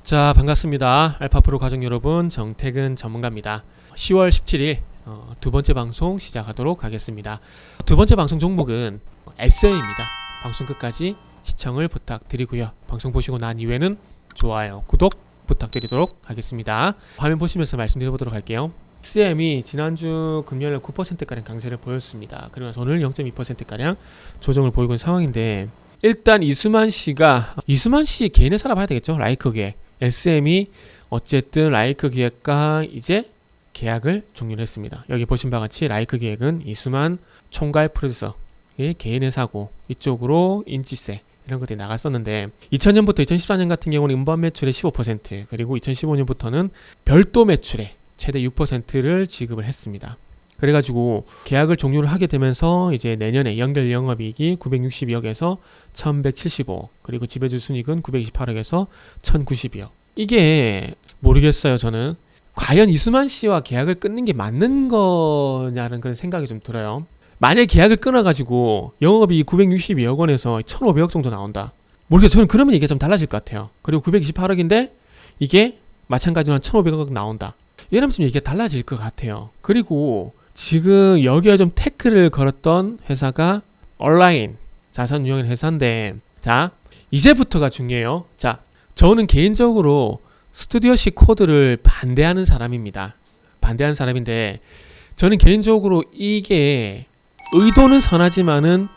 자, 반갑습니다. 알파프로 가족 여러분, 정태근 전문가입니다. 10월 17일 두 번째 방송 시작하도록 하겠습니다. 두 번째 방송 종목은 SM입니다. 방송 끝까지 시청을 부탁드리고요. 방송 보시고 난 이후에는 좋아요, 구독 부탁드리도록 하겠습니다. 화면 보시면서 말씀드려보도록 할게요. SM이 지난주 금요일 9%가량 강세를 보였습니다. 그러면서 오늘 0.2%가량 조정을 보이고 있는 상황인데, 일단 이수만 씨 개인의 사람 봐야 되겠죠. 라이크 기획. SM이 어쨌든 라이크 기획과 이제 계약을 종료를 했습니다. 여기 보신 바와 같이 라이크 기획은 이수만 총괄 프로듀서의 개인의 사고, 이쪽으로 인지세 이런 것들이 나갔었는데, 2000년부터 2014년 같은 경우는 음반 매출의 15%, 그리고 2015년부터는 별도 매출의 최대 6%를 지급을 했습니다. 그래가지고 계약을 종료를 하게 되면서 이제 내년에 연결 영업이익이 962억에서 1175억, 그리고 지배주 순이익은 928억에서 1092억. 이게 모르겠어요. 저는 과연 이수만 씨와 계약을 끊는 게 맞는 거냐는 그런 생각이 좀 들어요. 만약에 계약을 끊어가지고 영업이익이 962억 원에서 1500억 정도 나온다, 모르겠어요. 저는 그러면 이게 좀 달라질 것 같아요. 그리고 928억인데 이게 마찬가지로 한 1500억 나온다, 이러면 좀 이게 달라질 것 같아요. 그리고 지금 여기에 좀 태클을 걸었던 회사가 온라인 자산 운용 회사인데, 자, 이제부터가 중요해요. 자, 저는 개인적으로 스튜디오식 코드를 반대하는 사람입니다. 반대하는 사람인데, 저는 개인적으로 이게 의도는 선하지만은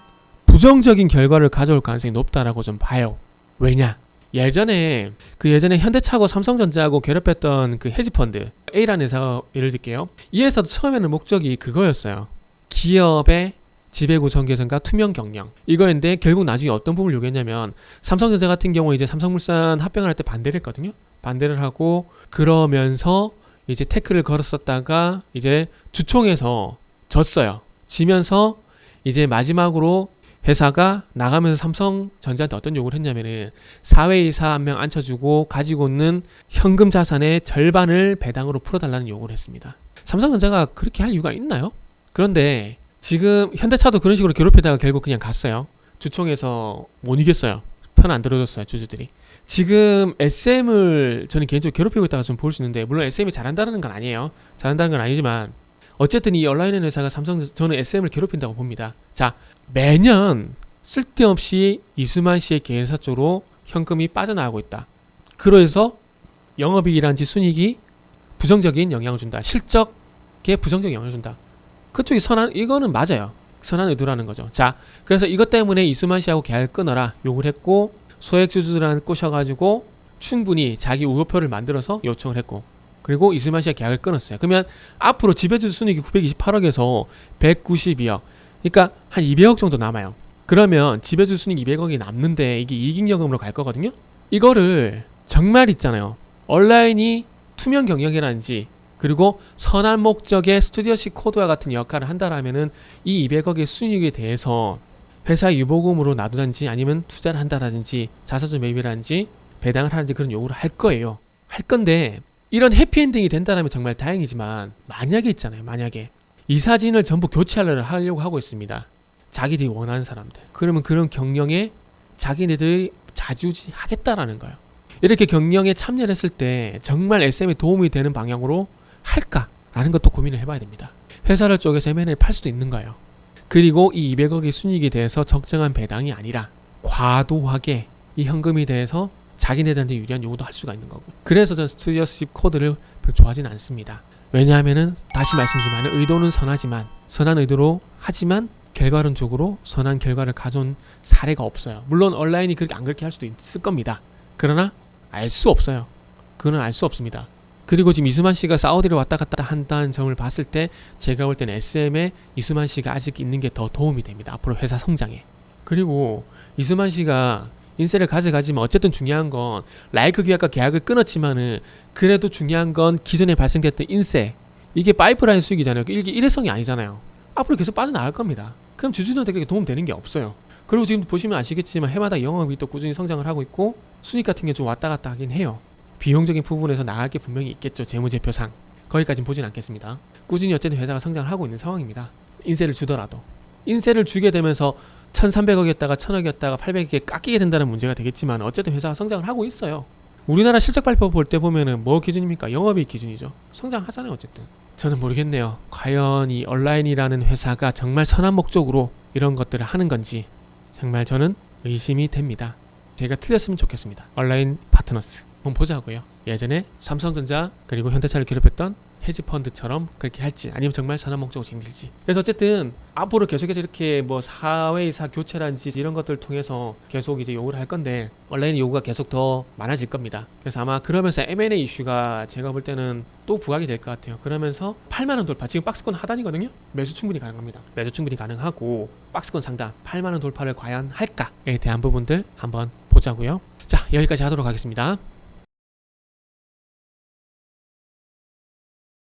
부정적인 결과를 가져올 가능성이 높다라고 좀 봐요. 왜냐? 예전에 현대차하고 삼성전자하고 괴롭혔던 그 헤지펀드 A라는 회사 예를 들게요. 이 회사도 처음에는 목적이 그거였어요. 기업의 지배구성 개선과 투명 경영, 이거였는데 결국 나중에 어떤 부분을 요구했냐면, 삼성전자 같은 경우 이제 삼성물산 합병을 할 때 반대를 했거든요. 반대를 하고 그러면서 이제 태클을 걸었었다가 이제 주총에서 졌어요. 지면서 이제 마지막으로 회사가 나가면서 삼성전자한테 어떤 요구를 했냐면은 사회이사 한 명 앉혀주고 가지고 있는 현금 자산의 절반을 배당으로 풀어달라는 요구를 했습니다. 삼성전자가 그렇게 할 이유가 있나요? 그런데 지금 현대차도 그런 식으로 괴롭히다가 결국 그냥 갔어요. 주총에서 못 이겼어요. 편 안 들어줬어요, 주주들이. 지금 SM을 저는 개인적으로 괴롭히고 있다가 좀 볼 수 있는데, 물론 SM이 잘한다는 건 아니에요. 잘한다는 건 아니지만 어쨌든 이 온라인 회사가 저는 SM을 괴롭힌다고 봅니다. 자, 매년 쓸데없이 이수만 씨의 개인사 쪽으로 현금이 빠져나가고 있다. 그래서 영업이익이란지 순이익이 부정적인 영향을 준다. 실적에 부정적인 영향을 준다. 그쪽이 이거는 맞아요. 선한 의도라는 거죠. 자, 그래서 이것 때문에 이수만 씨하고 계약을 끊어라 요구를 했고, 소액주주들한테 꼬셔가지고 충분히 자기 우표를 만들어서 요청을 했고, 그리고 이수만 씨가 계약을 끊었어요. 그러면 앞으로 지배주주 순이익이 928억에서 192억, 그러니까 한 200억 정도 남아요. 그러면 지배주주 순이익 200억이 남는데 이게 이익잉여금으로 갈 거거든요. 이거를 정말 있잖아요. 온라인이 투명 경영이라든지 그리고 선한 목적의 스튜디오식 코드와 같은 역할을 한다라면은 이 200억의 순이익에 대해서 회사 유보금으로 놔두든지 아니면 투자를 한다라든지 자사주 매입이라든지 배당을 하든지 그런 요구를 할 거예요. 할 건데, 이런 해피엔딩이 된다면 정말 다행이지만, 만약에 있잖아요. 만약에 이 사진을 전부 교체하려고 하고 있습니다. 자기들이 원하는 사람들. 그러면 그런 경영에 자기네들이 자주지하겠다라는 거예요. 이렇게 경영에 참여를 했을 때 정말 SM에 도움이 되는 방향으로 할까라는 것도 고민을 해봐야 됩니다. 회사를 쪼개서 M&A를 팔 수도 있는 거예요. 그리고 이 200억의 순이익에 대해서 적정한 배당이 아니라 과도하게 이 현금에 대해서 자기네들한테 유리한 요구도 할 수가 있는 거고. 그래서 저는 스튜디오십 코드를 별로 좋아하진 않습니다. 왜냐하면은 다시 말씀드리지만 의도는 선하지만, 선한 의도로 하지만 결과론적으로 선한 결과를 가져온 사례가 없어요. 물론 온라인이 안 그렇게 할 수도 있을 겁니다. 그러나 알 수 없어요. 그건 알 수 없습니다. 그리고 지금 이수만 씨가 사우디를 왔다 갔다 한다는 점을 봤을 때 제가 볼 때는 SM에 이수만 씨가 아직 있는 게 더 도움이 됩니다. 앞으로 회사 성장에. 그리고 이수만 씨가 인세를 가져가지만 어쨌든 중요한 건 라이크 기획과 계약을 끊었지만은 그래도 중요한 건 기존에 발생됐던 인세, 이게 파이프라인 수익이잖아요. 이게 일회성이 아니잖아요. 앞으로 계속 빠져나갈 겁니다. 그럼 주주들한테 도움 되는 게 없어요. 그리고 지금 보시면 아시겠지만 해마다 영업이 또 꾸준히 성장을 하고 있고 수익 같은 게 좀 왔다 갔다 하긴 해요. 비용적인 부분에서 나갈 게 분명히 있겠죠. 재무제표상. 거기까지는 보진 않겠습니다. 꾸준히 어쨌든 회사가 성장을 하고 있는 상황입니다. 인세를 주더라도. 인세를 주게 되면서 1,300억이었다가 1,000억이었다가 800억에 깎이게 된다는 문제가 되겠지만 어쨌든 회사가 성장을 하고 있어요. 우리나라 실적 발표 볼 때 보면은 뭐 기준입니까? 영업이익 기준이죠. 성장하잖아요. 어쨌든. 저는 모르겠네요. 과연 이 온라인이라는 회사가 정말 선한 목적으로 이런 것들을 하는 건지 정말 저는 의심이 됩니다. 제가 틀렸으면 좋겠습니다. 온라인 파트너스 한번 보자고요. 예전에 삼성전자 그리고 현대차를 괴롭혔던 헤지펀드처럼 그렇게 할지 아니면 정말 선한 목적으로 진행될지. 그래서 어쨌든 앞으로 계속해서 이렇게 뭐 사회이사 교체라든지 이런 것들을 통해서 계속 이제 요구를 할 건데 온라인 요구가 계속 더 많아질 겁니다. 그래서 아마 그러면서 M&A 이슈가 제가 볼 때는 또 부각이 될 것 같아요. 그러면서 8만원 돌파, 지금 박스권 하단이거든요. 매수 충분히 가능합니다. 매수 충분히 가능하고 박스권 상단 8만원 돌파를 과연 할까에 대한 부분들 한번 보자고요. 자, 여기까지 하도록 하겠습니다.